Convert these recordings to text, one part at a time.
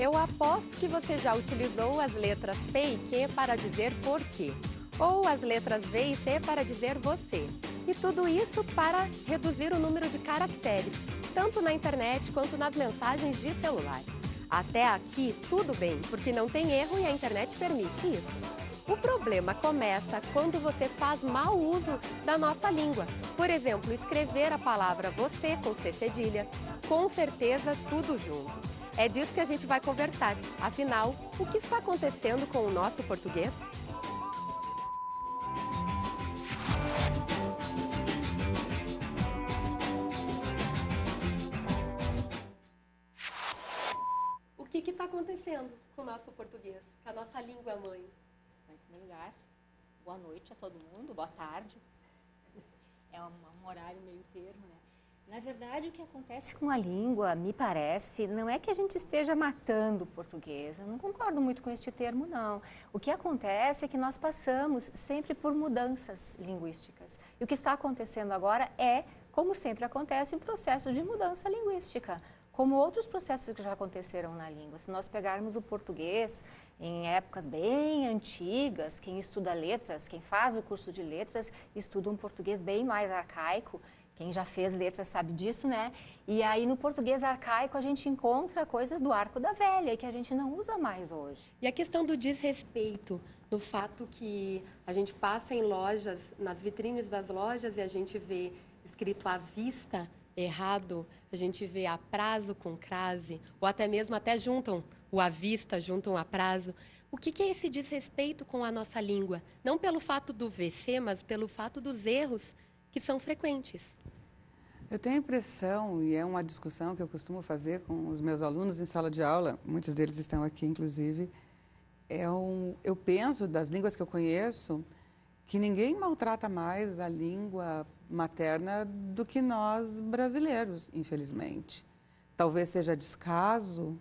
Eu aposto que você já utilizou as letras P e Q para dizer porquê, ou as letras V e C para dizer você. E tudo isso para reduzir o número de caracteres, tanto na internet quanto nas mensagens de celular. Até aqui, tudo bem, porque não tem erro e a internet permite isso. O problema começa quando você faz mau uso da nossa língua. Por exemplo, escrever a palavra você com C cedilha, com certeza tudo junto. É disso que a gente vai conversar. Afinal, o que está acontecendo com o nosso português? O que está acontecendo com o nosso português, com a nossa língua mãe? Em primeiro lugar, boa noite a todo mundo, boa tarde. É um horário meio termo, né? Na verdade, o que acontece com a língua, me parece, não é que a gente esteja matando o português. Eu não concordo muito com este termo, não. O que acontece é que nós passamos sempre por mudanças linguísticas. E o que está acontecendo agora é, como sempre acontece, um processo de mudança linguística, como outros processos que já aconteceram na língua. Se nós pegarmos o português em épocas bem antigas, quem estuda letras, quem faz o curso de letras, estuda um português bem mais arcaico. Quem já fez letras sabe disso, né? E aí no português arcaico a gente encontra coisas do arco da velha que a gente não usa mais hoje. E a questão do desrespeito, do fato que a gente passa em lojas, nas vitrines das lojas e a gente vê escrito à vista errado, a gente vê a prazo com crase, ou até mesmo juntam o à vista, juntam a prazo. O que é esse desrespeito com a nossa língua? Não pelo fato do VC, mas pelo fato dos erros que são frequentes. Eu tenho a impressão, e é uma discussão que eu costumo fazer com os meus alunos em sala de aula, muitos deles estão aqui, inclusive, eu penso, das línguas que eu conheço, que ninguém maltrata mais a língua materna do que nós brasileiros, infelizmente. Talvez seja descaso,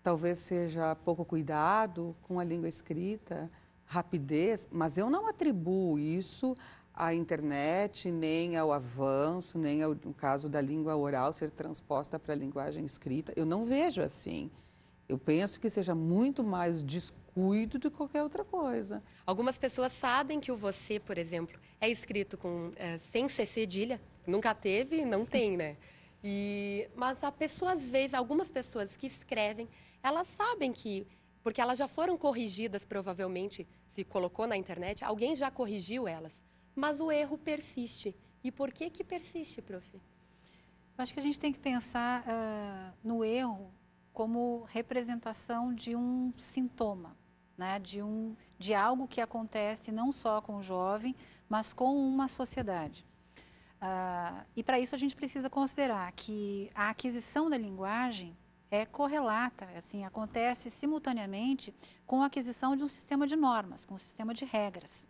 talvez seja pouco cuidado com a língua escrita, rapidez, mas eu não atribuo isso à internet, nem ao avanço, nem ao caso da língua oral ser transposta para a linguagem escrita. Eu não vejo assim. Eu penso que seja muito mais descuido do que qualquer outra coisa. Algumas pessoas sabem que o você, por exemplo, é escrito sem C cedilha. Nunca teve, não tem, né? Mas às vezes, algumas pessoas que escrevem, elas sabem que, porque elas já foram corrigidas, provavelmente, se colocou na internet, alguém já corrigiu elas. Mas o erro persiste. E por que persiste, prof? Eu acho que a gente tem que pensar no erro como representação de um sintoma, né? de algo que acontece não só com o jovem, mas com uma sociedade. E para isso a gente precisa considerar que a aquisição da linguagem é correlata, assim, acontece simultaneamente com a aquisição de um sistema de normas, com um sistema de regras.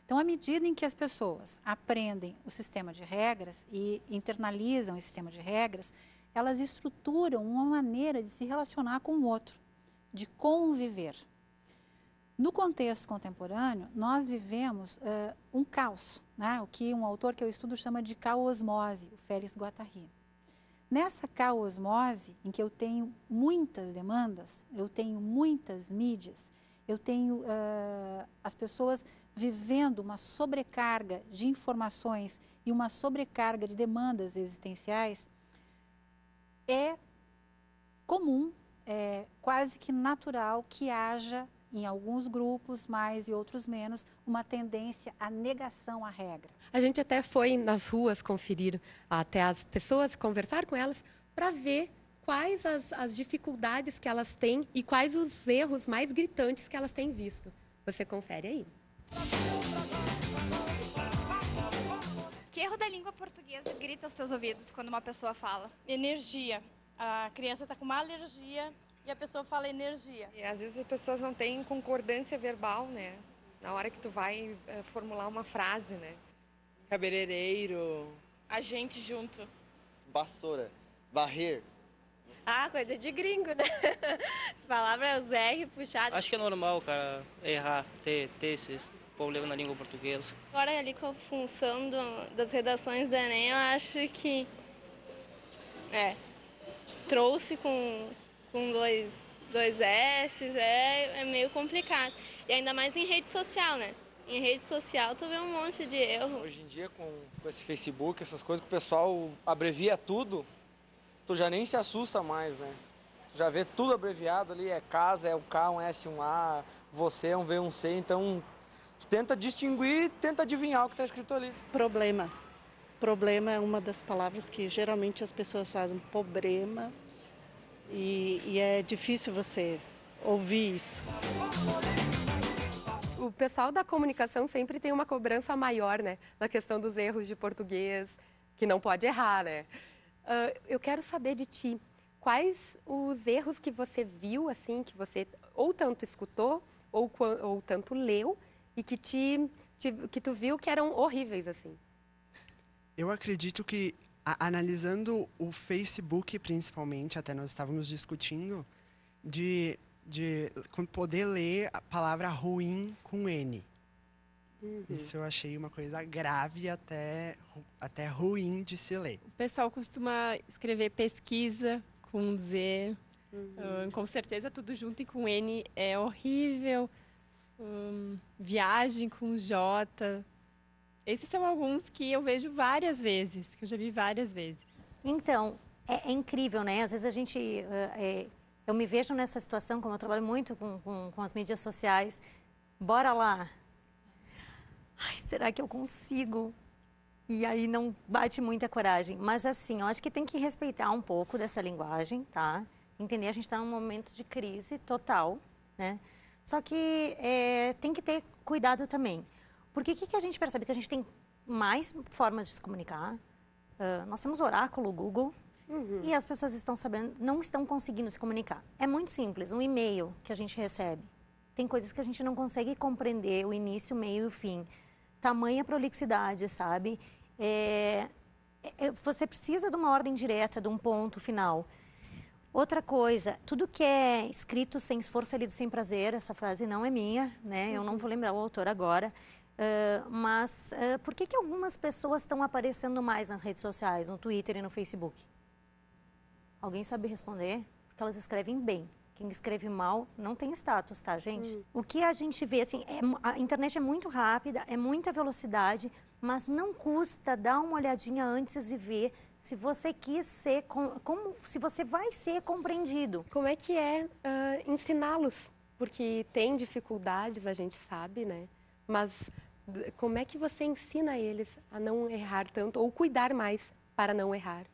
Então, à medida em que as pessoas aprendem o sistema de regras e internalizam esse sistema de regras, elas estruturam uma maneira de se relacionar com o outro, de conviver. No contexto contemporâneo, nós vivemos um caos, né? O que um autor que eu estudo chama de caosmose, o Félix Guattari. Nessa caosmose, em que eu tenho muitas demandas, eu tenho muitas mídias, eu tenho as pessoas vivendo uma sobrecarga de informações e uma sobrecarga de demandas existenciais, é comum, é quase que natural que haja, em alguns grupos, mais e outros menos, uma tendência à negação à regra. A gente até foi nas ruas conferir até as pessoas, conversar com elas, para ver quais as dificuldades que elas têm e quais os erros mais gritantes que elas têm visto. Você confere aí. Que erro da língua portuguesa grita aos teus ouvidos quando uma pessoa fala? Energia. A criança está com uma alergia e a pessoa fala energia. E às vezes as pessoas não têm concordância verbal, né? Na hora que tu vai formular uma frase, né? Cabeleireiro. A gente junto. Vassoura. Varrer. Ah, coisa de gringo, né? As palavras R puxadas. Acho que é normal, cara, errar, ter esses problemas na língua portuguesa. Agora, ali com a função das redações do Enem, eu acho que trouxe com 2 S, é meio complicado. E ainda mais em rede social, né? Em rede social tu vê um monte de erro. Hoje em dia, com esse Facebook, essas coisas, que o pessoal abrevia tudo, tu já nem se assusta mais, né? Tu já vê tudo abreviado ali, é casa, é um K, um S, um A, você é um V, um C, então tu tenta distinguir, tenta adivinhar o que está escrito ali. Problema. Problema é uma das palavras que geralmente as pessoas fazem, problema, e é difícil você ouvir isso. O pessoal da comunicação sempre tem uma cobrança maior, né? Na questão dos erros de português, que não pode errar, né? Eu quero saber de ti, quais os erros que você viu, assim, que você ou tanto escutou ou tanto leu e que tu viu que eram horríveis, assim? Eu acredito que, analisando o Facebook principalmente, até nós estávamos discutindo, de poder ler a palavra ruim com N. Isso eu achei uma coisa grave e até ruim de se ler. O pessoal costuma escrever pesquisa com Z, com certeza tudo junto e com N é horrível. Viagem com J. Esses são alguns que eu vejo várias vezes, que eu já vi várias vezes. Então, é incrível, né? Às vezes a gente... eu me vejo nessa situação, como eu trabalho muito com as mídias sociais. Bora lá! Ai, será que eu consigo? E aí não bate muita coragem. Mas assim, eu acho que tem que respeitar um pouco dessa linguagem, tá? Entender, a gente está num momento de crise total, né? Só que tem que ter cuidado também. Porque o que a gente percebe? Que a gente tem mais formas de se comunicar. Nós temos oráculo, Google, e as pessoas não estão conseguindo se comunicar. É muito simples, um e-mail que a gente recebe. Tem coisas que a gente não consegue compreender, o início, o meio e o fim. Tamanha prolixidade, sabe? Você precisa de uma ordem direta, de um ponto final. Outra coisa, tudo que é escrito sem esforço é lido sem prazer, essa frase não é minha, né? Eu não vou lembrar o autor agora. Mas por que algumas pessoas estão aparecendo mais nas redes sociais, no Twitter e no Facebook? Alguém sabe responder? Porque elas escrevem bem. Quem escreve mal não tem status, tá, gente? O que a gente vê, assim, a internet é muito rápida, é muita velocidade, mas não custa dar uma olhadinha antes e ver se você quis ser, se você vai ser compreendido. Como é que é ensiná-los? Porque tem dificuldades, a gente sabe, né? Mas como é que você ensina eles a não errar tanto ou cuidar mais para não errar?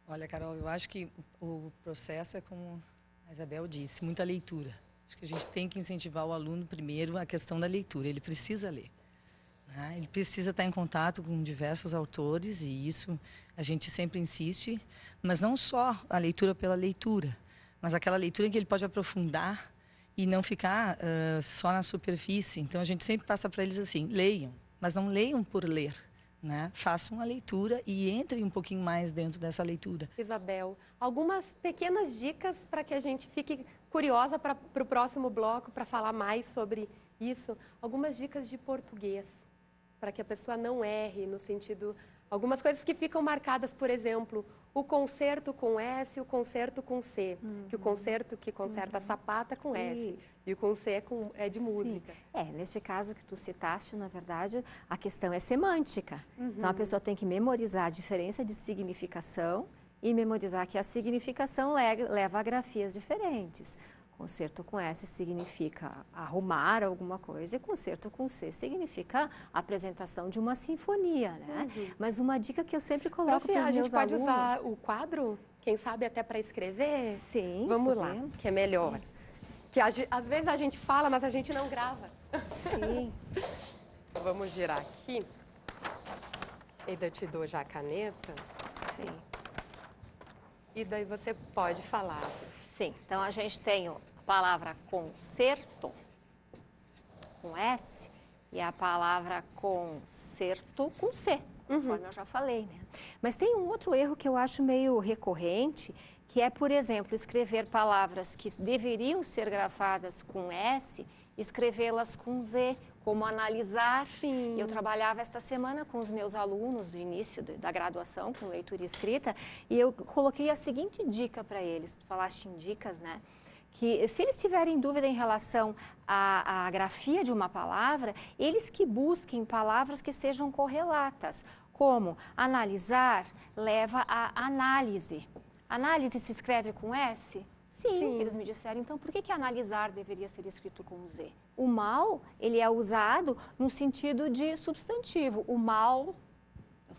Olha, Carol, eu acho que o processo é como a Isabel disse, muita leitura. Acho que a gente tem que incentivar o aluno primeiro a questão da leitura. Ele precisa ler, né? Ele precisa estar em contato com diversos autores e isso a gente sempre insiste. Mas não só a leitura pela leitura, mas aquela leitura em que ele pode aprofundar e não ficar só na superfície. Então a gente sempre passa para eles assim, leiam, mas não leiam por ler. Né? Façam a leitura e entrem um pouquinho mais dentro dessa leitura. Isabel, algumas pequenas dicas para que a gente fique curiosa para o próximo bloco, para falar mais sobre isso. Algumas dicas de português, para que a pessoa não erre no sentido... Algumas coisas que ficam marcadas, por exemplo, o concerto com S e o concerto com C. Que o concerto que conserta a sapata com S. E o com C é de música. Neste caso que tu citaste, na verdade, a questão é semântica. Então, a pessoa tem que memorizar a diferença de significação e memorizar que a significação leva a grafias diferentes. Concerto com S significa arrumar alguma coisa e concerto com C significa a apresentação de uma sinfonia, né? Mas uma dica que eu sempre coloco para os meus alunos... A gente pode usar o quadro, quem sabe até para escrever? Sim, vamos lá, que é melhor. Que às vezes a gente fala, mas a gente não grava. Sim. Vamos girar aqui. E daí eu te dou já a caneta. Sim. E daí você pode falar. Sim, então a gente tem a palavra concerto, com S, e a palavra concerto com C, conforme eu já falei, né? Mas tem um outro erro que eu acho meio recorrente, que é, por exemplo, escrever palavras que deveriam ser gravadas com S, escrevê-las com Z, como analisar. Eu trabalhava esta semana com os meus alunos do início da graduação, com leitura e escrita, e eu coloquei a seguinte dica para eles. Tu falaste em dicas, né? que se eles tiverem dúvida em relação à grafia de uma palavra, eles que busquem palavras que sejam correlatas, como analisar leva a análise. Análise se escreve com S? Sim, eles me disseram. Então, por que analisar deveria ser escrito com Z? O mal, ele é usado no sentido de substantivo. O mal,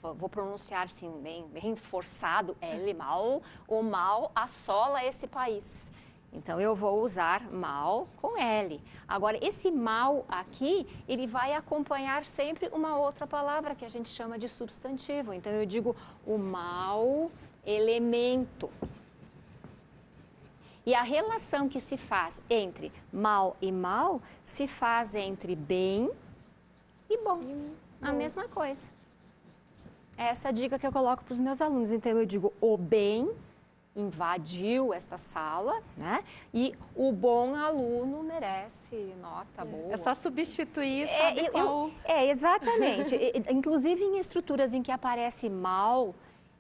vou pronunciar assim, bem forçado, ele mal, o mal assola esse país. Então, eu vou usar mal com L. Agora, esse mal aqui, ele vai acompanhar sempre uma outra palavra que a gente chama de substantivo. Então, eu digo o mau elemento. E a relação que se faz entre mal e mal se faz entre bem e bom. A mesma coisa. Essa é a dica que eu coloco para os meus alunos. Então, eu digo o bem invadiu esta sala, né? E o bom aluno merece nota boa. É só substituir, exatamente. Inclusive, em estruturas em que aparece mal,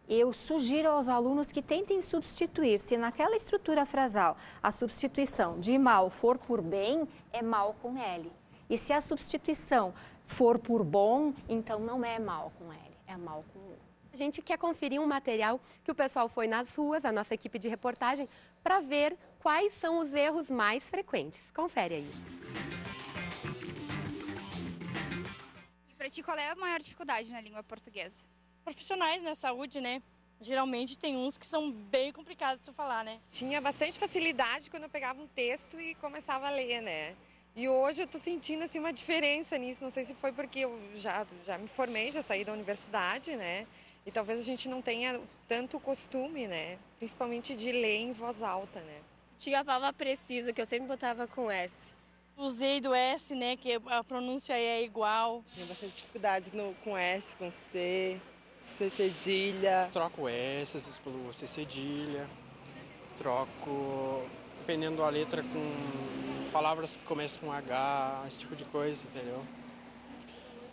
eu sugiro aos alunos que tentem substituir. Se naquela estrutura frasal a substituição de mal for por bem, é mal com L. E se a substituição for por bom, então não é mal com L, é mal com U. A gente quer conferir um material que o pessoal foi nas ruas, a nossa equipe de reportagem, para ver quais são os erros mais frequentes. Confere aí. E para ti, qual é a maior dificuldade na língua portuguesa? Profissionais, né? Saúde, né? Geralmente tem uns que são bem complicados de tu falar, né? Tinha bastante facilidade quando eu pegava um texto e começava a ler, né? E hoje eu tô sentindo assim uma diferença nisso. Não sei se foi porque eu já me formei, já saí da universidade, né? E talvez a gente não tenha tanto costume, né? Principalmente de ler em voz alta, né? Tinha a palavra preciso, que eu sempre botava com S. O Z do S, né? Que a pronúncia é igual. Tem bastante dificuldade com S, com C, C cedilha. Troco S, às vezes pelo C cedilha. Troco, dependendo da letra, com palavras que começam com H, esse tipo de coisa, entendeu?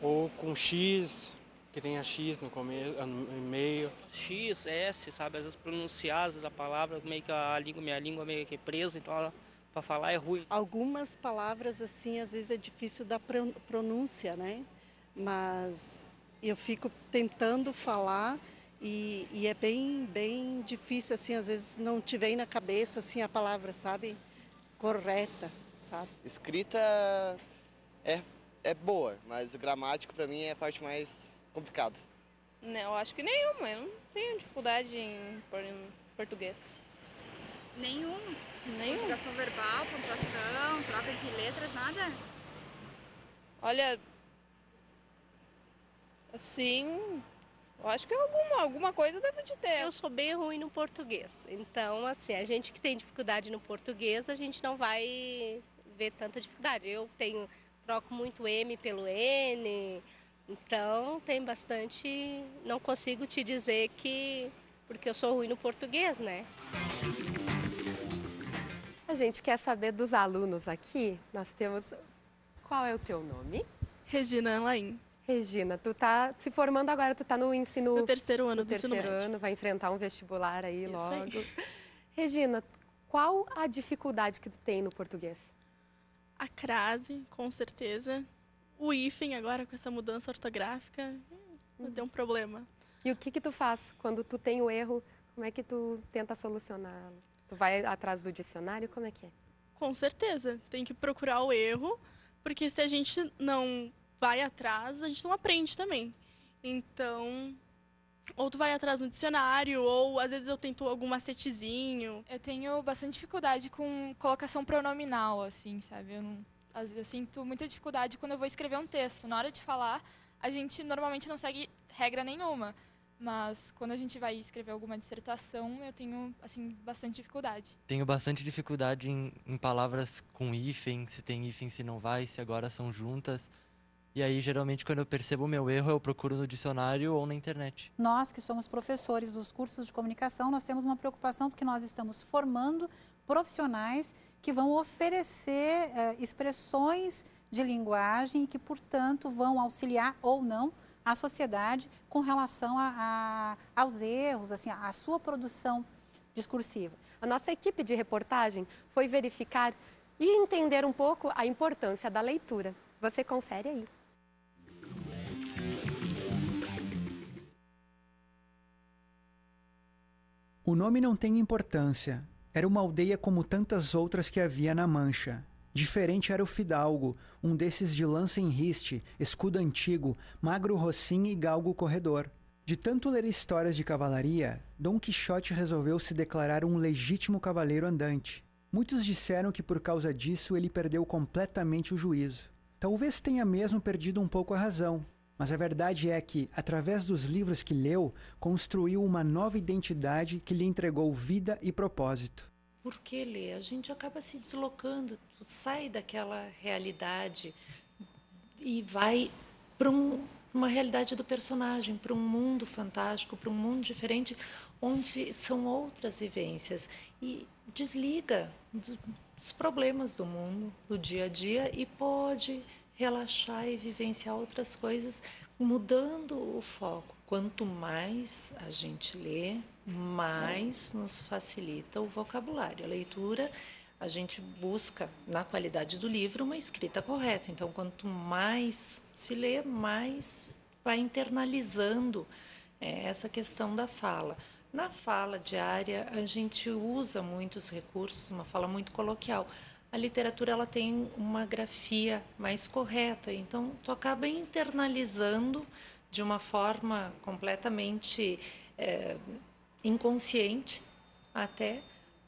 Ou com X, que tem a X no começo, no meio. X, S, sabe? Às vezes pronunciar, às vezes a palavra, meio que minha língua meio que é presa, então para falar é ruim. Algumas palavras, assim, às vezes é difícil da pronúncia, né? Mas eu fico tentando falar e é bem difícil, assim, às vezes não te vem na cabeça, assim, a palavra, sabe? Correta, sabe? Escrita é boa, mas gramática para mim é a parte mais complicada. Não, eu acho que nenhuma. Eu não tenho dificuldade em português. Nenhum? Nenhum. Conjugação verbal, pontuação, troca de letras, nada? Olha, assim, eu acho que alguma coisa deve de ter. Eu sou bem ruim no português. Então, assim, a gente que tem dificuldade no português, a gente não vai ver tanta dificuldade. Troco muito M pelo N, então tem bastante... Não consigo te dizer que... Porque eu sou ruim no português, né? A gente quer saber dos alunos aqui. Nós temos... Qual é o teu nome? Regina Laim. Regina, tu tá se formando agora, tu tá no ensino... No terceiro ano do ensino médio. Terceiro ano, vai enfrentar um vestibular aí Isso logo. Aí. Regina, qual a dificuldade que tu tem no português? A crase, com certeza. O hífen agora, com essa mudança ortográfica, vai ter um problema. E o que tu faz quando tu tem o erro? Como é que tu tenta solucioná-lo? Tu vai atrás do dicionário? Como é que é? Com certeza. Tem que procurar o erro, porque se a gente não vai atrás, a gente não aprende também. Então, ou tu vai atrás no dicionário, ou às vezes eu tento algum macetezinho. Eu tenho bastante dificuldade com colocação pronominal, assim, sabe? Eu sinto muita dificuldade quando eu vou escrever um texto. Na hora de falar, a gente normalmente não segue regra nenhuma. Mas quando a gente vai escrever alguma dissertação, eu tenho, assim, bastante dificuldade. Tenho bastante dificuldade em palavras com hífen, se tem hífen, se não vai, se agora são juntas. E aí, geralmente, quando eu percebo o meu erro, eu procuro no dicionário ou na internet. Nós, que somos professores dos cursos de comunicação, nós temos uma preocupação porque nós estamos formando profissionais que vão oferecer expressões de linguagem e que, portanto, vão auxiliar ou não a sociedade com relação aos erros, assim, à sua produção discursiva. a nossa equipe de reportagem foi verificar e entender um pouco a importância da leitura. Você confere aí. O nome não tem importância. Era uma aldeia como tantas outras que havia na Mancha. Diferente era o fidalgo, um desses de lança em riste, escudo antigo, magro rocinho e galgo corredor. De tanto ler histórias de cavalaria, Dom Quixote resolveu se declarar um legítimo cavaleiro andante. Muitos disseram que por causa disso ele perdeu completamente o juízo. Talvez tenha mesmo perdido um pouco a razão, mas a verdade é que, através dos livros que leu, construiu uma nova identidade que lhe entregou vida e propósito. Por que ler? A gente acaba se deslocando, tu sai daquela realidade e vai para uma realidade do personagem, para um mundo fantástico, para um mundo diferente, onde são outras vivências. E desliga dos problemas do mundo, do dia a dia, e pode relaxar e vivenciar outras coisas, mudando o foco. Quanto mais a gente lê, mais nos facilita o vocabulário. A leitura, a gente busca, na qualidade do livro, uma escrita correta. Então, quanto mais se lê, mais vai internalizando essa questão da fala. Na fala diária, a gente usa muitos recursos, uma fala muito coloquial. A literatura, ela tem uma grafia mais correta, então tu acaba internalizando de uma forma completamente inconsciente até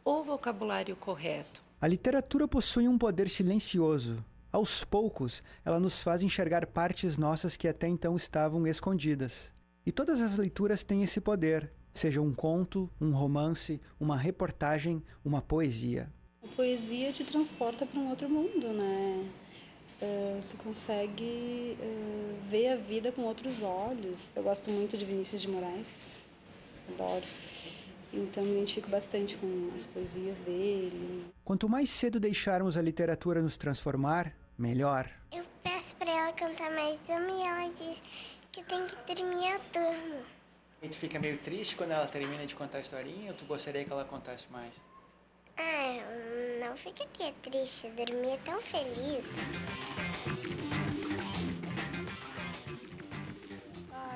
o vocabulário correto. A literatura possui um poder silencioso. Aos poucos, ela nos faz enxergar partes nossas que até então estavam escondidas. E todas as leituras têm esse poder, seja um conto, um romance, uma reportagem, uma poesia. A poesia te transporta para um outro mundo, né? Tu consegue ver a vida com outros olhos. Eu gosto muito de Vinícius de Moraes, adoro. Então me identifico bastante com as poesias dele. Quanto mais cedo deixarmos a literatura nos transformar, melhor. Eu peço para ela cantar mais uma e ela diz que tem que terminar a turma. E tu fica meio triste quando ela termina de contar a historinha ou tu gostaria que ela contasse mais? Não ficaria triste, dormia tão feliz.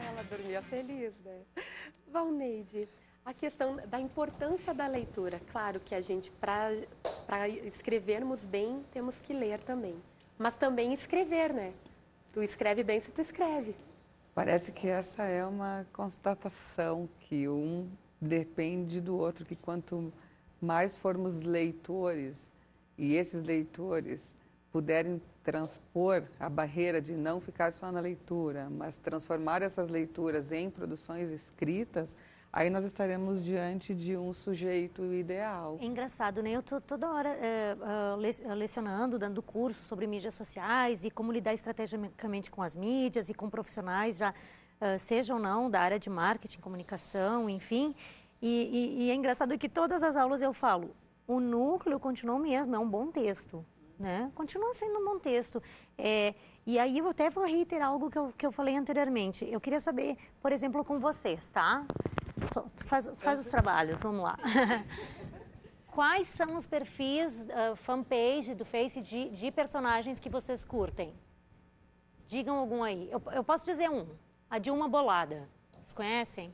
Ela dormia feliz, né? Valneide, a questão da importância da leitura. Claro que a gente, para escrevermos bem, temos que ler também. Mas também escrever, né? Tu escreve bem se tu escreve. Parece que essa é uma constatação, que um depende do outro, que quanto mais formos leitores e esses leitores puderem transpor a barreira de não ficar só na leitura, mas transformar essas leituras em produções escritas, aí nós estaremos diante de um sujeito ideal. É engraçado, né? Eu estou toda hora lecionando, dando curso sobre mídias sociais e como lidar estrategicamente com as mídias e com profissionais, já seja ou não da área de marketing, comunicação, enfim. E é engraçado que todas as aulas eu falo, o núcleo continua o mesmo, é um bom texto, né? Continua sendo um bom texto. E aí eu até vou reiterar algo que eu falei anteriormente. Eu queria saber, por exemplo, com vocês, tá? Faz os trabalhos, vamos lá. Quais são os perfis, fanpage do Face de personagens que vocês curtem? Digam algum aí. Eu posso dizer a de Uma Bolada. Vocês conhecem?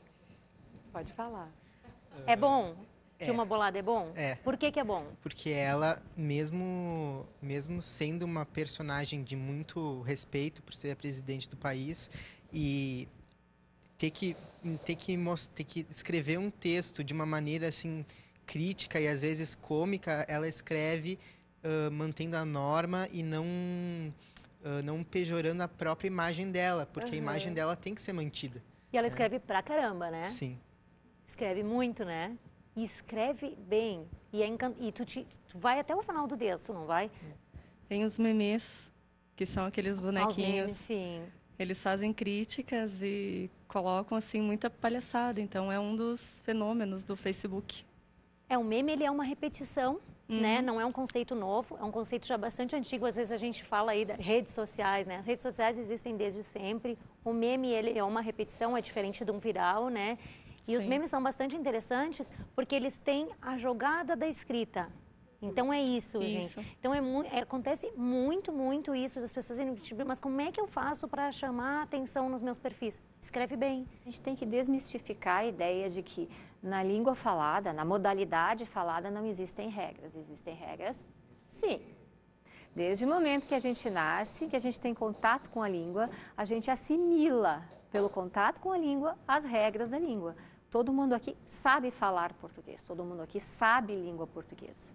Pode falar. É bom? De Uma Bolada é bom? É. Por que é bom? Porque ela, mesmo sendo uma personagem de muito respeito por ser a presidente do país e ter que escrever um texto de uma maneira assim crítica e às vezes cômica, ela escreve mantendo a norma e não pejorando a própria imagem dela, porque a imagem dela tem que ser mantida. E ela escreve pra caramba, né? Sim. Escreve muito, né? E escreve bem. E tu vai até o final do texto, não vai? Tem os memes, que são aqueles bonequinhos. Os memes, sim. Eles fazem críticas e colocam, assim, muita palhaçada. Então, é um dos fenômenos do Facebook. O meme, ele é uma repetição, né? Não é um conceito novo, é um conceito já bastante antigo. Às vezes a gente fala aí das redes sociais, né? As redes sociais existem desde sempre. O meme, ele é uma repetição, é diferente de um viral, né? E os memes são bastante interessantes porque eles têm a jogada da escrita. Então é isso, gente. Então acontece muito isso das pessoas dizendo, tipo, mas como é que eu faço para chamar a atenção nos meus perfis? Escreve bem. A gente tem que desmistificar a ideia de que na língua falada, na modalidade falada, não existem regras. Existem regras, sim. Desde o momento que a gente nasce, que a gente tem contato com a língua, a gente assimila, pelo contato com a língua, as regras da língua. Todo mundo aqui sabe falar português, todo mundo aqui sabe língua portuguesa.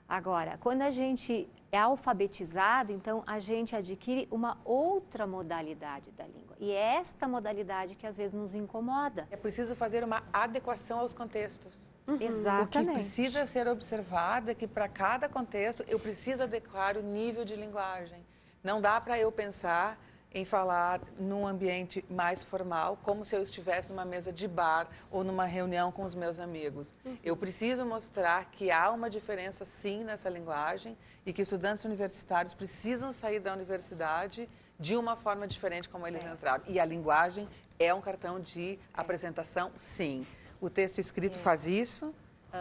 Agora, quando a gente é alfabetizado, então a gente adquire uma outra modalidade da língua. E é esta modalidade que às vezes nos incomoda. É preciso fazer uma adequação aos contextos. Exatamente. O que precisa ser observado é que para cada contexto eu preciso adequar o nível de linguagem. Não dá para eu pensar em falar num ambiente mais formal, como se eu estivesse numa mesa de bar ou numa reunião com os meus amigos. Eu preciso mostrar que há uma diferença, sim, nessa linguagem e que estudantes universitários precisam sair da universidade de uma forma diferente como eles entraram. E a linguagem é um cartão de apresentação, sim. O texto escrito faz isso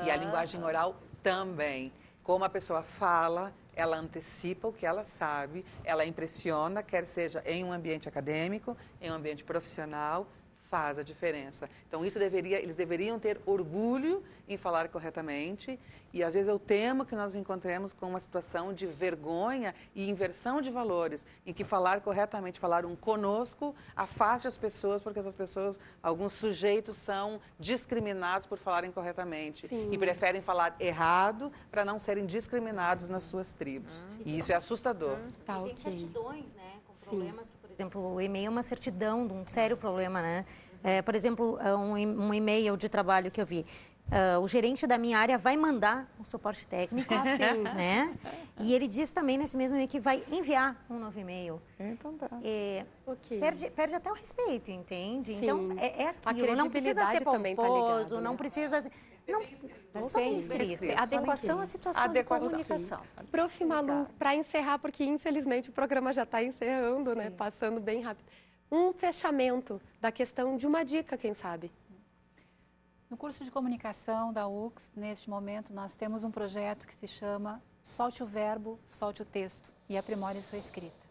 e a linguagem oral também. Como a pessoa fala, ela antecipa o que ela sabe, ela impressiona, quer seja em um ambiente acadêmico, em um ambiente profissional, faz a diferença. Então, eles deveriam ter orgulho em falar corretamente e, às vezes, eu temo que nós nos encontremos com uma situação de vergonha e inversão de valores, em que falar corretamente, falar um conosco, afaste as pessoas, porque essas pessoas, alguns sujeitos são discriminados por falarem corretamente e preferem falar errado para não serem discriminados nas suas tribos. E isso é assustador. E tem certidões, né, com problemas que, por exemplo, o e-mail é uma certidão de um sério problema, né? Por exemplo, um e-mail de trabalho que eu vi. O gerente da minha área vai mandar um suporte técnico, né? E ele diz também nesse mesmo e-mail que vai enviar um novo e-mail. Então tá. Perde até o respeito, entende? Sim. Então, é aquilo. Não precisa ser pomposo, não precisa... Não só bem escrito. Adequação à situação de comunicação. Prof. Malu, para encerrar, porque infelizmente o programa já está encerrando, né? Passando bem rápido. Um fechamento da questão de uma dica, quem sabe? No curso de comunicação da UX, neste momento, nós temos um projeto que se chama Solte o Verbo, Solte o Texto e Aprimore a Sua Escrita.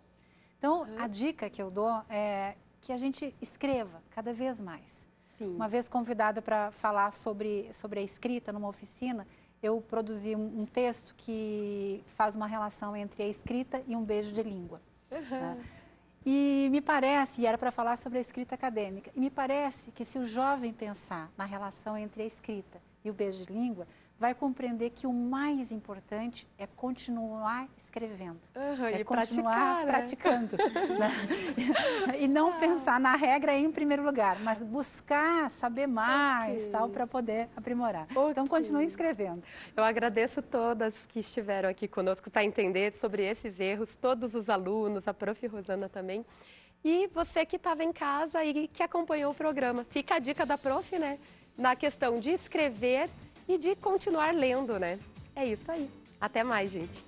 Então, a dica que eu dou é que a gente escreva cada vez mais. Uma vez convidada para falar sobre a escrita numa oficina, eu produzi um texto que faz uma relação entre a escrita e um beijo de língua. Né? E me parece, e era para falar sobre a escrita acadêmica, e me parece que se o jovem pensar na relação entre a escrita e o beijo de língua, vai compreender que o mais importante é continuar escrevendo, é continuar praticando. Né? E não pensar na regra em primeiro lugar, mas buscar saber mais, tal, para poder aprimorar. Então, continue escrevendo. Eu agradeço todas que estiveram aqui conosco para entender sobre esses erros, todos os alunos, a prof. Rosana também. E você que estava em casa e que acompanhou o programa. Fica a dica da prof, né? Na questão de escrever e de continuar lendo, né? É isso aí. Até mais, gente.